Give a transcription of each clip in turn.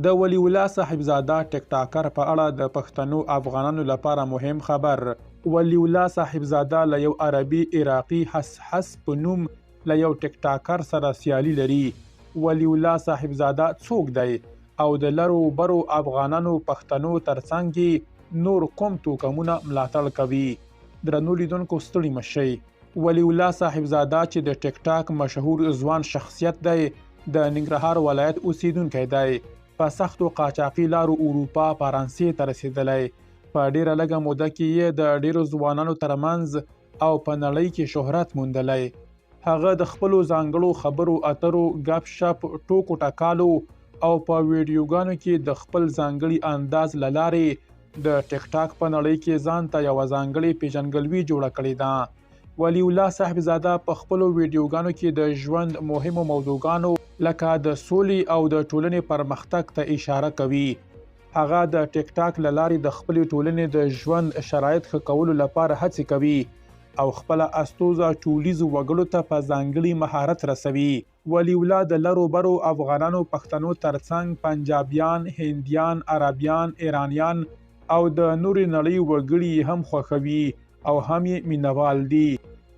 د ولی الله صاحبزاده ټیک ټاکر په اړه د پښتنو افغانانو لپاره مهم خبر. ولی الله صاحبزاده له یو عربي عراقي حس په نوم له یو ټیک ټاکر سره سیالي لري. ولی الله صاحبزاده څوک دی او د لرو برو افغانانو پښتنو ترڅنګ نور کوم توکمونه ملاتړ کوي؟ درنو لیدونکو ستړي مشئ. ولی الله صاحبزاده چې د ټیک ټاک مشهور ځوان شخصیت دی د ننګرهار ولایت اوسیدونکی دی. په سختو قاچاقي لارو اروپا فرانسې ته رسېدلی. په ډیره لږه موده کې یې د ډیرو ځوانانو ترمنځ او په نړۍ کې شهرت موندلی. هغه د خپلو ځانګړو خبرو اترو، ګپ شپ، ټوکو ټکالو او په ویډیوګانو کې د خپل ځانګړي انداز له لارې د ټیک ټاک په نړۍ کې ځان ته یوه ځانګړې پیژندګلوي جوړه کړې ده. ولی الله صاحبزاده په خپلو ویډیوګانو کې د ژوند مهمو موضوعګانو لکه د سولې او د ټولنې پرمختګ ته اشاره کوي. هغه د ټیک ټاک له لارې د خپلې ټولنې د ژوند شرایط ښه کولو لپاره هڅې کوي او خپله استوزه ټولیزو وګړو ته په ځانګړي مهارت رسوي. ولی الله د لرو برو افغانانو پښتنو ترڅنګ پنجابیان، هندیان، عربیان، ایرانیان او د نورې نړۍ وګړي هم خوښوي او هم یې مینوال دي.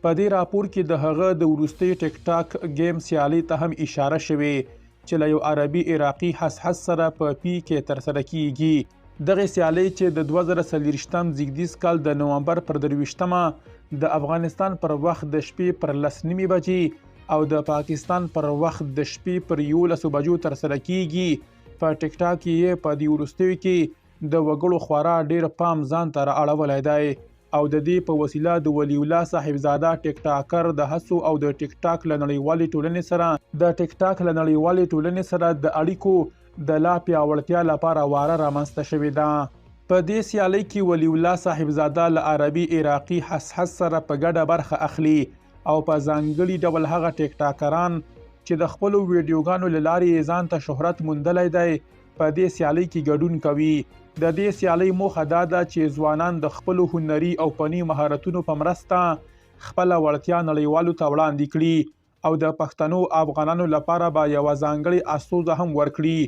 په دې راپور کې د هغه د وروستي ټیک ټاک گیم سیالي ته هم اشاره شوې چې له یو عربي عراقي حس سره په پی کې ترسره کیږي. دغه سیالي چې د 2024 زیږدیز کال د نومبر پر 23 د افغانستان پر وخت د شپې پر 10:30 بجې او د پاکستان پر وخت د شپې پر 11 بجو ترسره کیږي. په ټیک ټاک یې په دې وروستیو کې د وګړو خورا ډیر پام ځان ته رااړولی دی او د دې په وسیله د ولی الله صاحبزاده ټیک ټاکر د هڅو او د ټیک ټاک له نړیوالې ټولنې سره د اړیکو د لا پیاوړتیا لپاره واره رامنځته شوې ده. په دې سیالۍ کې ولی الله صاحبزاده له عربي عراقي حس سره په ګډه برخه اخلي او په ځانګړي ډول هغه ټیک ټاکران چې د خپلو ویډیوګانو له لارې ځان ته شهرت موندلی دی په دې سیالۍ کې ګډون کوي. د دې سیالۍ موخه دا ده چې ځوانان د خپلو هنري او فني مهارتونو په مرسته خپله وړتیا نړیوالو ته وړاندې کړي او د پښتنو افغانانو لپاره به یوه ځانګړې استوزه هم ورکړي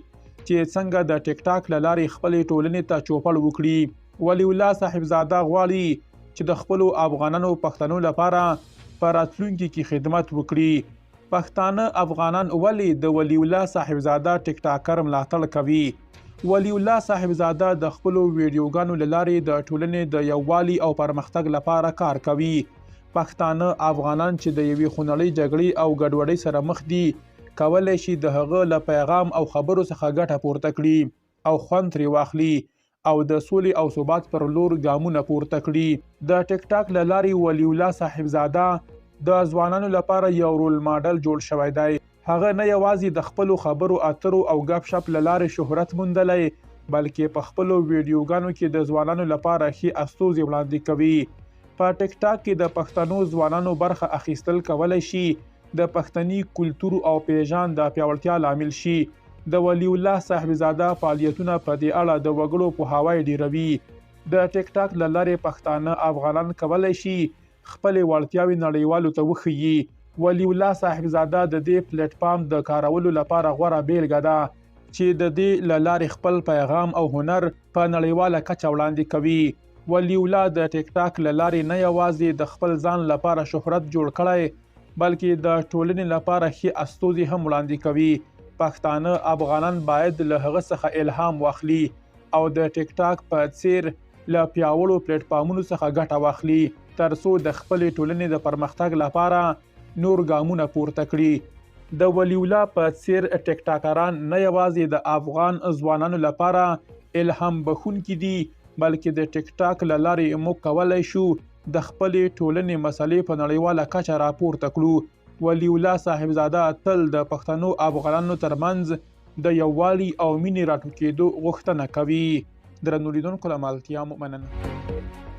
چې څنګه د ټیک ټاک له لارې خپلې ټولنې ته چوپړ وکړي. ولی الله صاحبزاده غواړي چې د خپلو افغانانو پښتنو لپاره په راتلونکي کې خدمت وکړي. پښتانه افغانان ولې د ولی الله صاحبزاده ټیک ټاکر ملاتړ کوي؟ ولی الله صاحبزاده د خپلو ویډیوګانو له لارې د ټولنې د یووالي او پرمختګ لپاره کار کوي. پښتانه افغانان چې د یوې خونړۍ جګړې او ګډوډۍ سره مخ دي کولی شي د هغه له پیغام او خبرو څخه ګټه پورته کړي او خوند ترې واخلي او د سولې او ثبات پر لور ګامونه پورته کړي. د ټیک ټاک له لارې ولی الله صاحبزاده د ځوانانو لپاره یو رول ماډل جوړ شوی دی. هغه نه یوازې د خپلو خبرو اترو او ګپ شپ له لارې شهرت موندلی بلکې په خپلو ویډیوګانو کې د ځوانانو لپاره ښې استوزې وړاندې کوي. په ټیک ټاک کې د پښتنو ځوانانو برخه اخیستل کولی شي د پښتني کلتور او پیژند د پیاوړتیا لامل شي. د ولی الله صاحبزاده فعالیتونه په دې اړه د وګړو پوهاوی ډیروي. د ټیک ټاک له لارې پښتانه افغانان کولی شي خپلې وړتیاوې نړیوالو ته وښیي. ولی الله صاحبزاده د دې پلیټ فارم د کارولو لپاره غوره بیلګه ده چې د دې له لارې خپل پیغام او هنر په نړیواله کچه وړاندې کوي. ولی الله د ټیک ټاک له لارې نه یوازې د خپل ځان لپاره شهرت جوړ کړی بلکې د ټولنې لپاره ښې استوزې هم وړاندې کوي. پښتانه افغانان باید له هغه څخه الهام واخلي او د ټیک ټاک په څیر له پیاوړو پلیټ فارمونو څخه ګټه واخلي ترڅو د خپلې ټولنې د پرمختګ لپاره نور ګامونه پورته کړي. د ولی الله په څیر ټیک ټاکران نه یوازې د افغان ځوانانو لپاره الهام بخښونکي دي بلکې د ټیک ټاک له لارې موږ کولی شو د خپلې ټولنې مسلې په نړیواله کچه راپورته کړو. ولی الله صاحبزاده تل د پښتنو افغانانو ترمنځ د یووالي او مینې راټوکېدو غوښتنه کوي. درنو لیدونکو له ملتیا مننه.